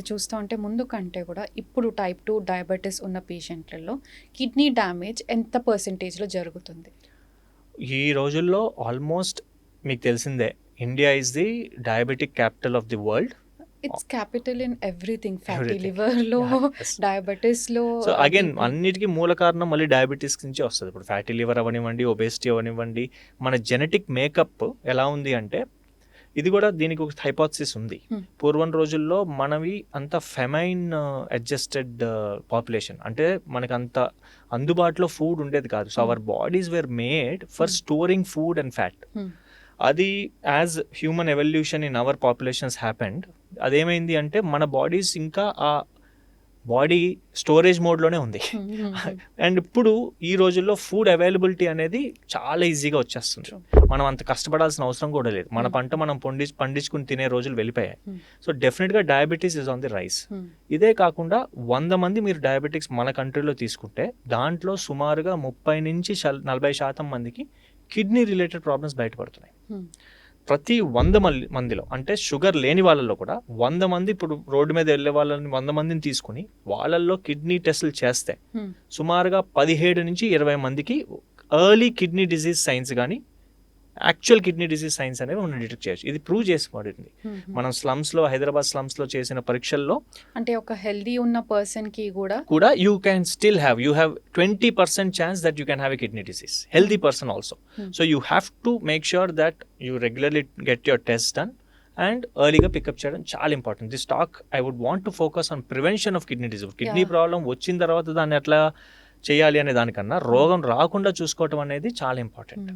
చూస్తూ ఉంటే ముందు కంటే కూడా ఇప్పుడు టైప్ 2 డయాబెటీస్ ఉన్న పేషెంట్లలో కిడ్నీ డ్యామేజ్ ఎంత పర్సెంటేజ్లో జరుగుతుంది? ఈ రోజుల్లో ఆల్మోస్ట్ మీకు తెలిసిందే, India is the diabetic capital of the world. It's capital in everything, fatty Everything. లివర్లో, Yes. డయాబెటీస్లో. సో అగైన్ అన్నిటికీ మూల కారణం మళ్ళీ డయాబెటీస్ నుంచి వస్తుంది. ఇప్పుడు ఫ్యాటీ లివర్ అవనివ్వండి, ఒబేసిటీ అవనివ్వండి, మన జెనెటిక్ మేకప్ ఎలా ఉంది అంటే, ఇది కూడా దీనికి ఒక హైపోథసిస్ ఉంది. పూర్వం రోజుల్లో మనవి అంత ఫెమైన్ అడ్జస్టెడ్ పాపులేషన్, అంటే మనకు అంత అందుబాటులో ఫుడ్ ఉండేది కాదు. So our bodies were made for storing food and fat. అది as human evolution in our populations happened, అదేమైంది అంటే మన బాడీస్ ఇంకా ఆ బాడీ స్టోరేజ్ మోడ్లోనే ఉంది. అండ్ ఇప్పుడు ఈ రోజుల్లో ఫుడ్ అవైలబిలిటీ అనేది చాలా ఈజీగా వచ్చేస్తుంది. మనం అంత కష్టపడాల్సిన అవసరం కూడా లేదు. మన పంట మనం పండించుకుని తినే రోజులు వెళ్ళిపోయాయి. సో డెఫినెట్గా diabetes is on the rice. ఇదే కాకుండా 100 మంది మీరు డయాబెటిక్స్ మన కంట్రీలో తీసుకుంటే దాంట్లో సుమారుగా 30 నుంచి 40% మందికి కిడ్నీ రిలేటెడ్ ప్రాబ్లమ్స్ బయటపడుతున్నాయి. ప్రతి 100 మందిలో, అంటే షుగర్ లేని వాళ్ళల్లో కూడా 100 మంది, ఇప్పుడు రోడ్డు మీద వెళ్ళే వాళ్ళని 100 మందిని తీసుకుని వాళ్ళల్లో కిడ్నీ టెస్టులు చేస్తే సుమారుగా 17 నుంచి 20 మందికి ఎర్లీ కిడ్నీ డిసీజ్ సైన్స్ కానీ యాక్చువల్ కిడ్నీ డిసీజ్ సైన్స్ అనేవి మనం డిటెక్ట్ చేయొచ్చు. ఇది ప్రూవ్ చేసి పడింది. మనం స్లమ్స్లో, హైదరాబాద్ స్లమ్స్లో చేసిన పరీక్షల్లో అంటే ఒక హెల్దీ ఉన్న పర్సన్కి కూడా you can still have 20% chance that you can have a kidney disease, healthy person also. So you have to make sure that you regularly get your test done and ఎర్లీగా పికప్ చేయడం చాలా important. This talk I would want to focus on prevention of kidney disease. Kidney problem వచ్చిన తర్వాత దాన్ని ఎట్లా చేయాలి అనే దానికన్నా రోగం రాకుండా చూసుకోవటం అనేది చాలా ఇంపార్టెంట్.